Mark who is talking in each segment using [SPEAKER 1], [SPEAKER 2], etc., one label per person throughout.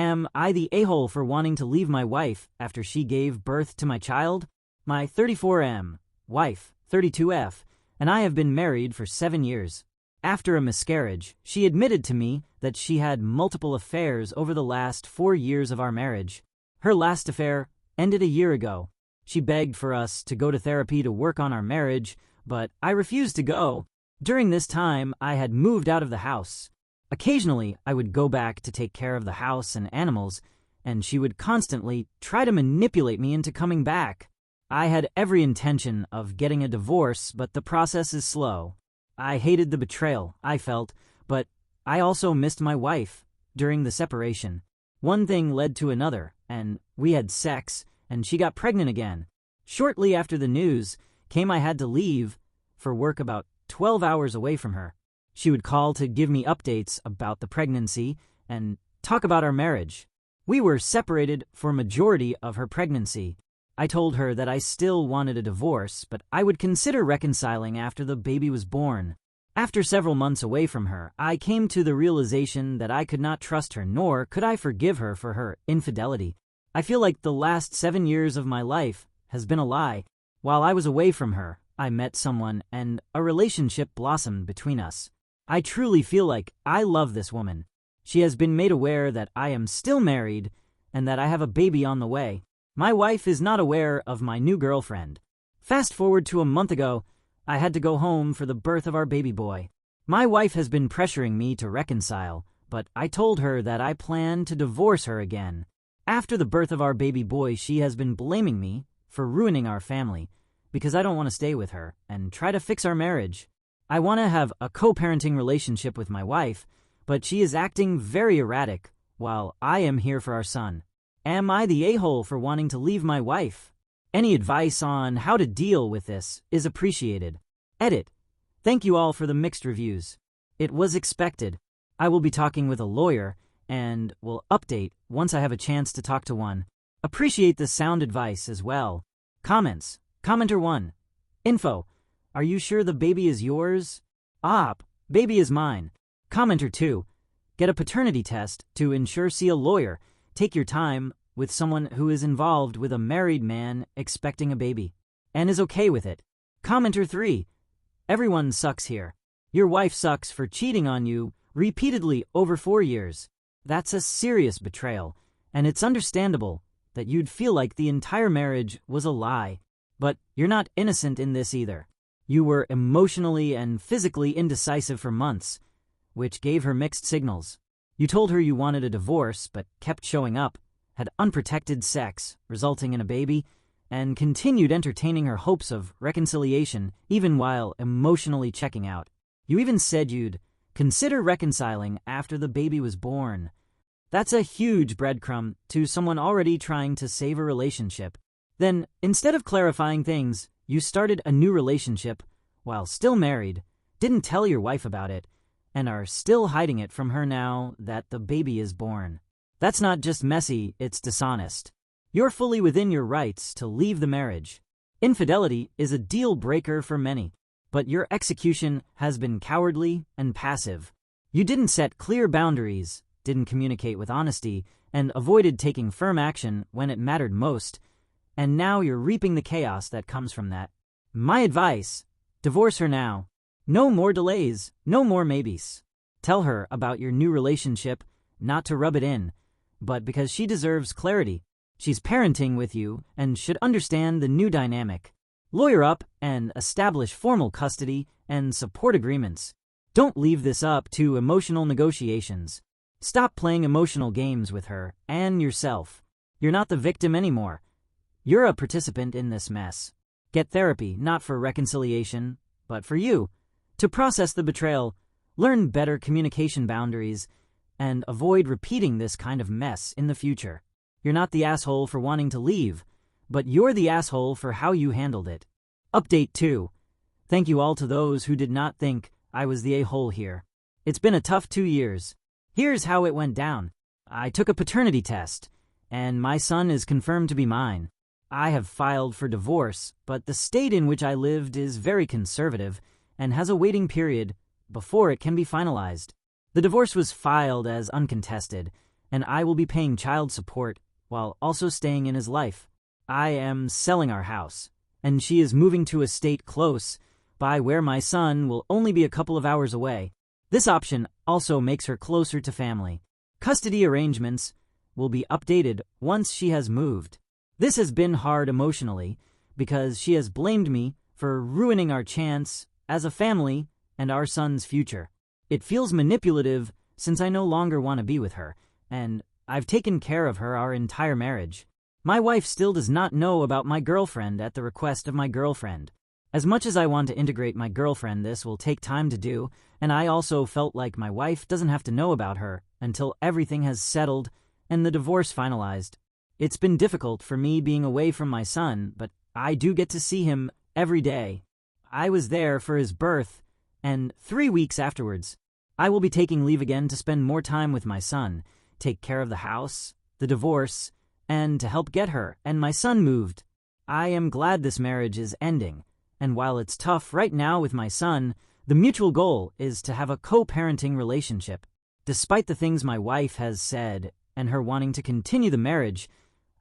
[SPEAKER 1] Am I the a-hole for wanting to leave my wife after she gave birth to my child? My 34M wife, 32F, and I have been married for 7 years. After a miscarriage, she admitted to me that she had multiple affairs over the last 4 years of our marriage. Her last affair ended a year ago. She begged for us to go to therapy to work on our marriage, but I refused to go. During this time, I had moved out of the house. Occasionally, I would go back to take care of the house and animals, and she would constantly try to manipulate me into coming back. I had every intention of getting a divorce, but the process is slow. I hated the betrayal I felt, but I also missed my wife during the separation. One thing led to another, and we had sex, and she got pregnant again. Shortly after the news came, I had to leave for work about 12 hours away from her. She would call to give me updates about the pregnancy and talk about our marriage. We were separated for a majority of her pregnancy. I told her that I still wanted a divorce, but I would consider reconciling after the baby was born. After several months away from her, I came to the realization that I could not trust her, nor could I forgive her for her infidelity. I feel like the last 7 years of my life has been a lie. While I was away from her, I met someone and a relationship blossomed between us. I truly feel like I love this woman. She has been made aware that I am still married and that I have a baby on the way. My wife is not aware of my new girlfriend. Fast forward to a month ago, I had to go home for the birth of our baby boy. My wife has been pressuring me to reconcile, but I told her that I plan to divorce her again. After the birth of our baby boy, she has been blaming me for ruining our family because I don't want to stay with her and try to fix our marriage. I want to have a co-parenting relationship with my wife, but she is acting very erratic while I am here for our son. Am I the a-hole for wanting to leave my wife? Any advice on how to deal with this is appreciated. Edit. Thank you all for the mixed reviews. It was expected. I will be talking with a lawyer and will update once I have a chance to talk to one. Appreciate the sound advice as well. Comments. Commenter 1. Info. Are you sure the baby is yours? Op. Baby is mine. Commenter 2. Get a paternity test to ensure. See a lawyer. Take your time with someone who is involved with a married man expecting a baby and is okay with it. Commenter 3. Everyone sucks here. Your wife sucks for cheating on you repeatedly over 4 years. That's a serious betrayal, and it's understandable that you'd feel like the entire marriage was a lie. But you're not innocent in this either. You were emotionally and physically indecisive for months, which gave her mixed signals. You told her you wanted a divorce, but kept showing up, had unprotected sex, resulting in a baby, and continued entertaining her hopes of reconciliation even while emotionally checking out. You even said you'd consider reconciling after the baby was born. That's a huge breadcrumb to someone already trying to save a relationship. Then, instead of clarifying things, you started a new relationship while still married, didn't tell your wife about it, and are still hiding it from her now that the baby is born. That's not just messy, it's dishonest. You're fully within your rights to leave the marriage. Infidelity is a deal breaker for many, but your execution has been cowardly and passive. You didn't set clear boundaries, didn't communicate with honesty, and avoided taking firm action when it mattered most, and now you're reaping the chaos that comes from that. My advice: divorce her now. No more delays, no more maybes. Tell her about your new relationship, not to rub it in, but because she deserves clarity. She's parenting with you and should understand the new dynamic. Lawyer up and establish formal custody and support agreements. Don't leave this up to emotional negotiations. Stop playing emotional games with her and yourself. You're not the victim anymore. You're a participant in this mess. Get therapy, not for reconciliation, but for you. To process the betrayal, learn better communication boundaries, and avoid repeating this kind of mess in the future. You're not the asshole for wanting to leave, but you're the asshole for how you handled it. Update 2. Thank you all to those who did not think I was the a-hole here. It's been a tough 2 years. Here's how it went down. I took a paternity test, and my son is confirmed to be mine. I have filed for divorce, but the state in which I lived is very conservative and has a waiting period before it can be finalized. The divorce was filed as uncontested, and I will be paying child support while also staying in his life. I am selling our house, and she is moving to a state close by where my son will only be a couple of hours away. This option also makes her closer to family. Custody arrangements will be updated once she has moved. This has been hard emotionally because she has blamed me for ruining our chance as a family and our son's future. It feels manipulative since I no longer want to be with her, and I've taken care of her our entire marriage. My wife still does not know about my girlfriend at the request of my girlfriend. As much as I want to integrate my girlfriend, this will take time to do, and I also felt like my wife doesn't have to know about her until everything has settled and the divorce finalized. It's been difficult for me being away from my son, but I do get to see him every day. I was there for his birth, and 3 weeks afterwards. I will be taking leave again to spend more time with my son, take care of the house, the divorce, and to help get her and my son moved. I am glad this marriage is ending, and while it's tough right now with my son, the mutual goal is to have a co-parenting relationship. Despite the things my wife has said and her wanting to continue the marriage,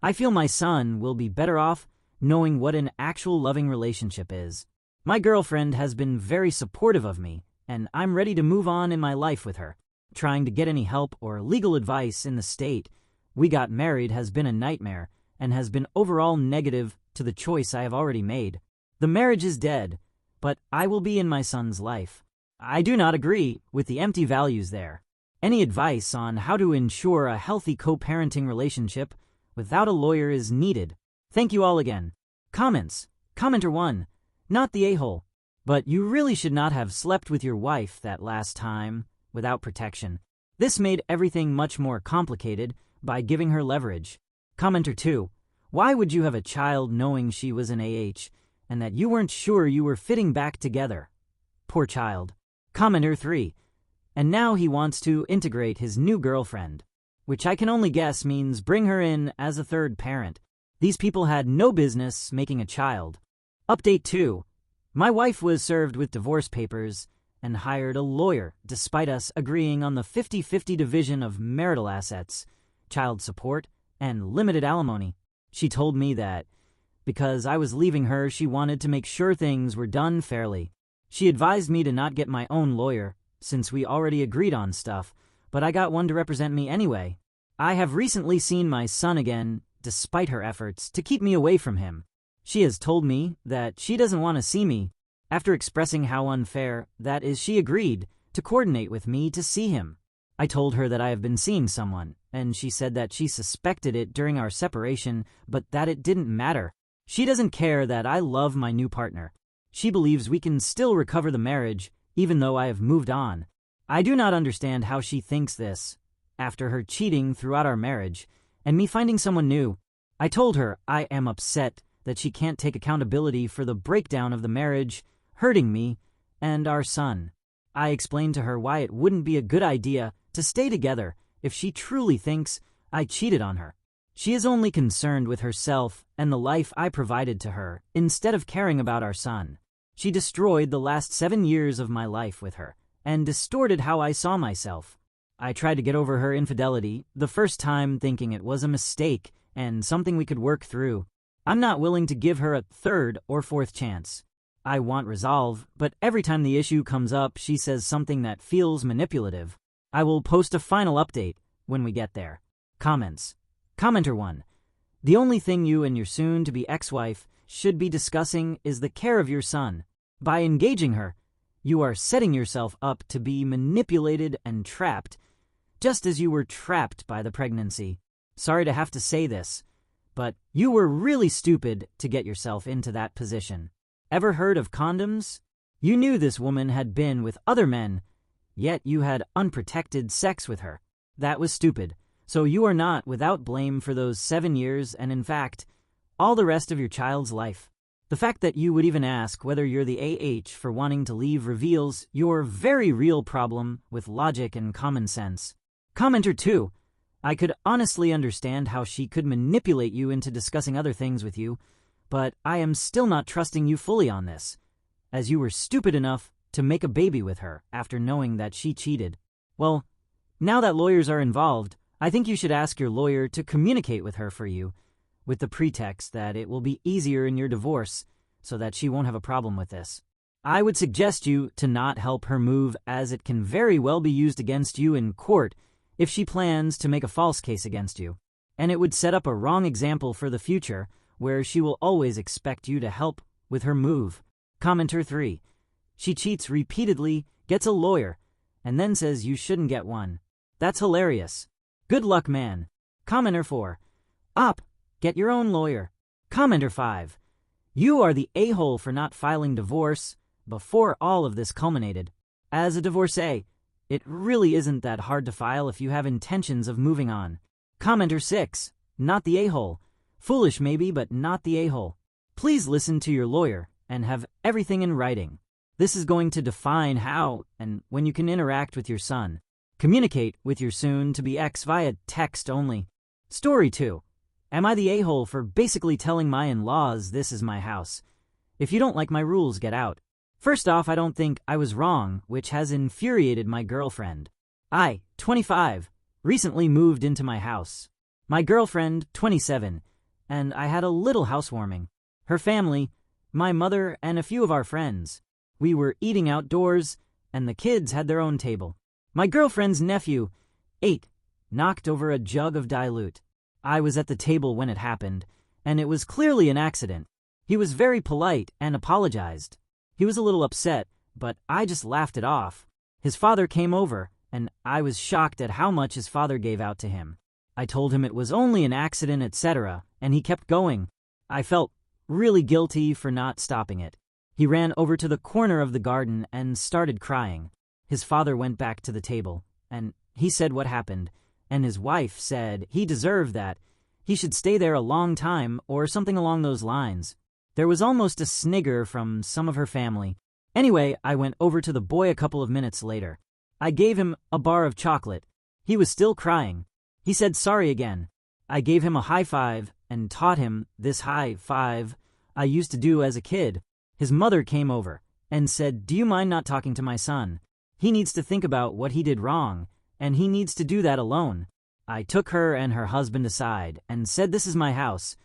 [SPEAKER 1] I feel my son will be better off knowing what an actual loving relationship is. My girlfriend has been very supportive of me, and I'm ready to move on in my life with her. Trying to get any help or legal advice in the state we got married has been a nightmare and has been overall negative to the choice I have already made. The marriage is dead, but I will be in my son's life. I do not agree with the empty values there. Any advice on how to ensure a healthy co-parenting relationship without a lawyer is needed. Thank you all again. Comments. Commenter 1. Not the a-hole. But you really should not have slept with your wife that last time without protection. This made everything much more complicated by giving her leverage. Commenter 2. Why would you have a child knowing she was an AH and that you weren't sure you were fitting back together? Poor child. Commenter 3. And now he wants to integrate his new girlfriend, which I can only guess means bring her in as a third parent. These people had no business making a child. Update 2. My wife was served with divorce papers and hired a lawyer despite us agreeing on the 50-50 division of marital assets, child support, and limited alimony. She told me that because I was leaving her, she wanted to make sure things were done fairly. She advised me to not get my own lawyer since we already agreed on stuff, but I got one to represent me anyway. I have recently seen my son again despite her efforts to keep me away from him. She has told me that she doesn't want to see me. After expressing how unfair that is, she agreed to coordinate with me to see him. I told her that I have been seeing someone, and she said that she suspected it during our separation, but that it didn't matter. She doesn't care that I love my new partner. She believes we can still recover the marriage, even though I have moved on. I do not understand how she thinks this, after her cheating throughout our marriage, and me finding someone new. I told her I am upset that she can't take accountability for the breakdown of the marriage, hurting me and our son. I explained to her why it wouldn't be a good idea to stay together if she truly thinks I cheated on her. She is only concerned with herself and the life I provided to her instead of caring about our son. She destroyed the last 7 years of my life with her and distorted how I saw myself. I tried to get over her infidelity the first time, thinking it was a mistake and something we could work through. I'm not willing to give her a third or fourth chance. I want resolve, but every time the issue comes up, she says something that feels manipulative. I will post a final update when we get there. Comments. Commenter 1. The only thing you and your soon-to-be ex-wife should be discussing is the care of your son. By engaging her, you are setting yourself up to be manipulated and trapped, just as you were trapped by the pregnancy. Sorry to have to say this, but you were really stupid to get yourself into that position. Ever heard of condoms? You knew this woman had been with other men, yet you had unprotected sex with her. That was stupid. So you are not without blame for those 7 years and, in fact, all the rest of your child's life. The fact that you would even ask whether you're the AH for wanting to leave reveals your very real problem with logic and common sense. Commenter 2. I could honestly understand how she could manipulate you into discussing other things with you, but I am still not trusting you fully on this, as you were stupid enough to make a baby with her after knowing that she cheated. Well, now that lawyers are involved, I think you should ask your lawyer to communicate with her for you, with the pretext that it will be easier in your divorce so that she won't have a problem with this. I would suggest you to not help her move, as it can very well be used against you in court if she plans to make a false case against you. And it would set up a wrong example for the future, where she will always expect you to help with her move. Commenter 3. She cheats repeatedly, gets a lawyer, and then says you shouldn't get one. That's hilarious. Good luck, man. Commenter 4. Up, get your own lawyer. Commenter 5. You are the a-hole for not filing divorce before all of this culminated. As a divorcee, it really isn't that hard to file if you have intentions of moving on. Commenter 6. Not the a-hole. Foolish maybe, but not the a-hole. Please listen to your lawyer and have everything in writing. This is going to define how and when you can interact with your son. Communicate with your soon-to-be ex via text only. Story 2. Am I the a-hole for basically telling my in-laws this is my house? If you don't like my rules, get out. First off, I don't think I was wrong, which has infuriated my girlfriend. I, 25, recently moved into my house. My girlfriend, 27, and I had a little housewarming. Her family, my mother, and a few of our friends. We were eating outdoors, and the kids had their own table. My girlfriend's nephew, 8, knocked over a jug of dilute. I was at the table when it happened, and it was clearly an accident. He was very polite and apologized. He was a little upset, but I just laughed it off. His father came over, and I was shocked at how much his father gave out to him. I told him it was only an accident, etc., and he kept going. I felt really guilty for not stopping it. He ran over to the corner of the garden and started crying. His father went back to the table, and he said what happened, and his wife said he deserved that. He should stay there a long time, or something along those lines. There was almost a snigger from some of her family. Anyway, I went over to the boy a couple of minutes later. I gave him a bar of chocolate. He was still crying. He said sorry again. I gave him a high five and taught him this high five I used to do as a kid. His mother came over and said, "Do you mind not talking to my son? He needs to think about what he did wrong, and he needs to do that alone." I took her and her husband aside and said, "This is my house.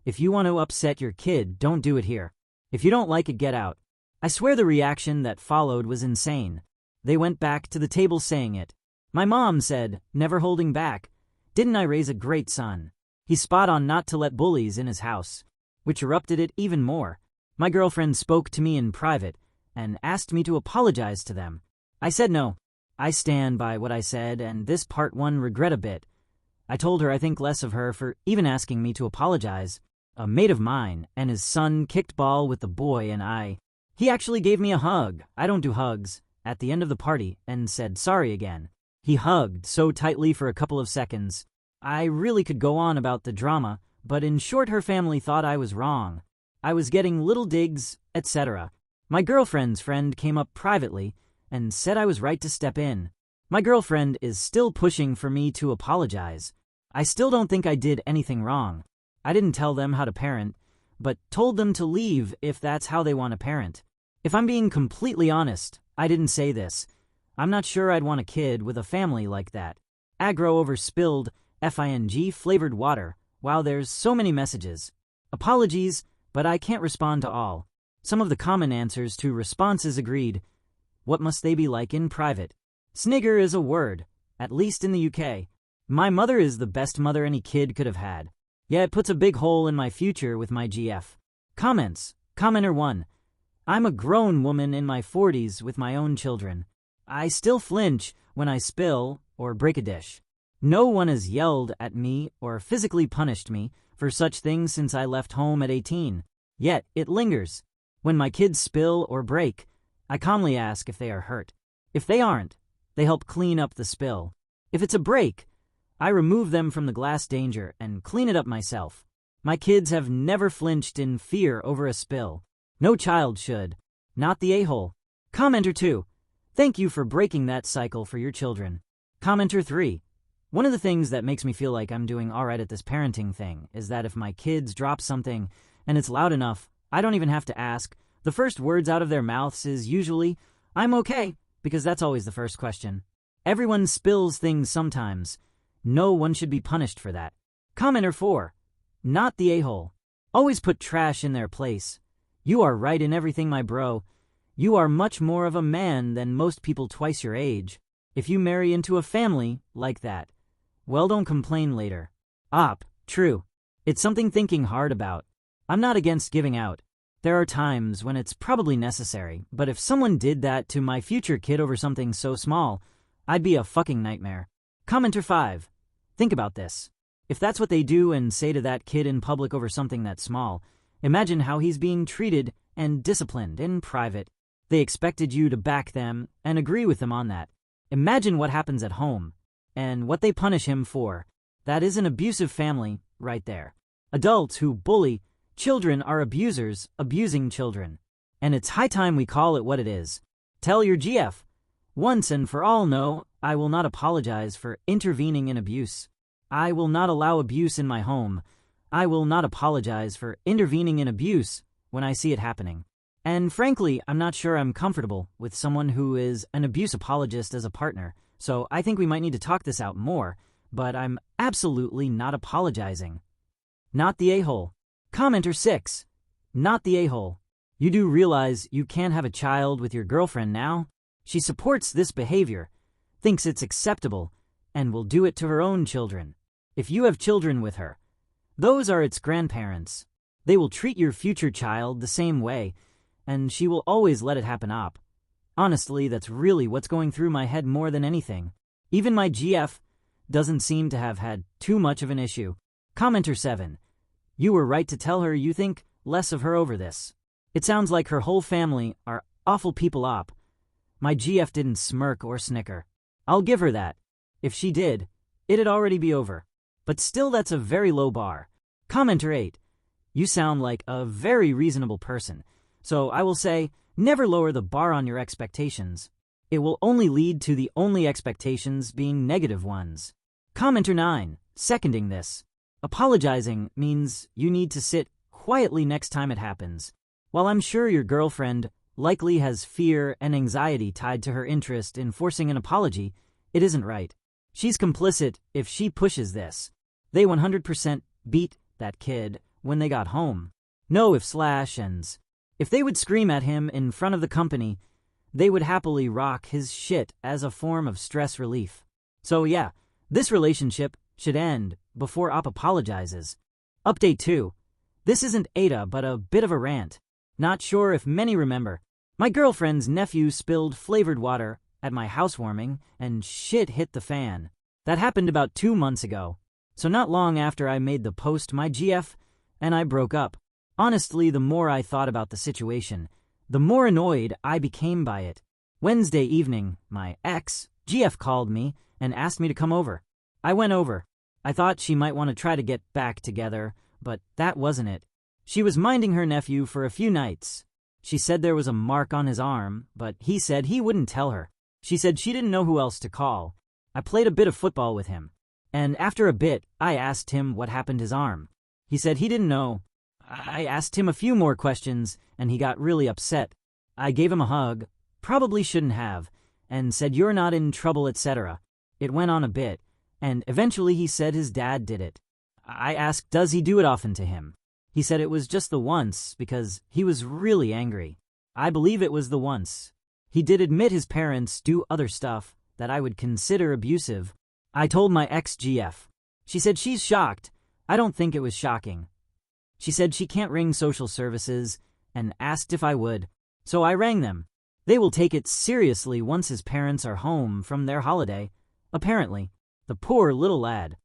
[SPEAKER 1] If you want to upset your kid, don't do it here. If you don't like it, get out." I swear the reaction that followed was insane. They went back to the table saying it. My mom said, never holding back, "Didn't I raise a great son? He's spot on not to let bullies in his house," which erupted it even more. My girlfriend spoke to me in private and asked me to apologize to them. I said no. I stand by what I said, and this part one regret a bit. I told her I think less of her for even asking me to apologize. A mate of mine and his son kicked ball with the boy, and he actually gave me a hug. I don't do hugs. At the end of the party, and said sorry again. He hugged so tightly for a couple of seconds. I really could go on about the drama, but in short, her family thought I was wrong. I was getting little digs, etc. My girlfriend's friend came up privately and said I was right to step in. My girlfriend is still pushing for me to apologize. I still don't think I did anything wrong. I didn't tell them how to parent, but told them to leave if that's how they want to parent. If I'm being completely honest, I didn't say this. I'm not sure I'd want a kid with a family like that. Aggro over spilled FING flavored water while there's so many messages. Apologies, but I can't respond to all. Some of the common answers to responses agreed. What must they be like in private? Snigger is a word, at least in the UK. My mother is the best mother any kid could have had. Yeah, it puts a big hole in my future with my GF. Comments. Commenter 1. I'm a grown woman in my 40s with my own children. I still flinch when I spill or break a dish. No one has yelled at me or physically punished me for such things since I left home at 18. Yet it lingers. When my kids spill or break, I calmly ask if they are hurt. If they aren't, they help clean up the spill. If it's a break, I remove them from the glass danger and clean it up myself. My kids have never flinched in fear over a spill. No child should. Not the a-hole. Commenter 2. Thank you for breaking that cycle for your children. Commenter 3. One of the things that makes me feel like I'm doing alright at this parenting thing is that if my kids drop something and it's loud enough, I don't even have to ask. The first words out of their mouths is usually, "I'm okay," because that's always the first question. Everyone spills things sometimes. No one should be punished for that. Commenter 4. Not the a-hole. Always put trash in their place. You are right in everything, my bro. You are much more of a man than most people twice your age. If you marry into a family like that, well, don't complain later. True. It's something thinking hard about. I'm not against giving out. There are times when it's probably necessary, but if someone did that to my future kid over something so small, I'd be a fucking nightmare. Commenter 5. Think about this. If that's what they do and say to that kid in public over something that small, imagine how he's being treated and disciplined in private. They expected you to back them and agree with them on that. Imagine what happens at home and what they punish him for. That is an abusive family right there. Adults who bully children are abusers abusing children. And it's high time we call it what it is. Tell your GF. Once and for all, no, I will not apologize for intervening in abuse. I will not allow abuse in my home. I will not apologize for intervening in abuse when I see it happening. And frankly, I'm not sure I'm comfortable with someone who is an abuse apologist as a partner, so I think we might need to talk this out more, but I'm absolutely not apologizing. Not the a-hole. Commenter 6. Not the a-hole. You do realize you can't have a child with your girlfriend now? She supports this behavior, thinks it's acceptable, and will do it to her own children. If you have children with her, those are its grandparents. They will treat your future child the same way, and she will always let it happen up. Honestly, that's really what's going through my head more than anything. Even my GF doesn't seem to have had too much of an issue. Commenter 7. You were right to tell her you think less of her over this. It sounds like her whole family are awful people op. My GF didn't smirk or snicker. I'll give her that. If she did, it'd already be over. But still, that's a very low bar. Commenter 8. You sound like a very reasonable person. So I will say, never lower the bar on your expectations. It will only lead to the only expectations being negative ones. Commenter 9. Seconding this. Apologizing means you need to sit quietly next time it happens. While I'm sure your girlfriend likely has fear and anxiety tied to her interest in forcing an apology, it isn't right. She's complicit if she pushes this. They 100% beat that kid when they got home. No ifs/ands. If they would scream at him in front of the company, they would happily rock his shit as a form of stress relief. So yeah, this relationship should end before Op apologizes. Update 2. This isn't AITAH, but a bit of a rant. Not sure if many remember. My girlfriend's nephew spilled flavored water at my housewarming, and shit hit the fan. That happened about 2 months ago. So not long after I made the post, my GF and I broke up. Honestly, the more I thought about the situation, the more annoyed I became by it. Wednesday evening, my ex-GF called me and asked me to come over. I went over. I thought she might want to try to get back together, but that wasn't it. She was minding her nephew for a few nights. She said there was a mark on his arm, but he said he wouldn't tell her. She said she didn't know who else to call. I played a bit of football with him, and after a bit, I asked him what happened to his arm. He said he didn't know. I asked him a few more questions, and he got really upset. I gave him a hug, probably shouldn't have, and said you're not in trouble, etc. It went on a bit, and eventually he said his dad did it. I asked, does he do it often to him? He said it was just the once, because he was really angry. I believe it was the once. He did admit his parents do other stuff that I would consider abusive. I told my ex-GF. She said she's shocked. I don't think it was shocking. She said she can't ring social services and asked if I would. So I rang them. They will take it seriously once his parents are home from their holiday. Apparently. The poor little lad.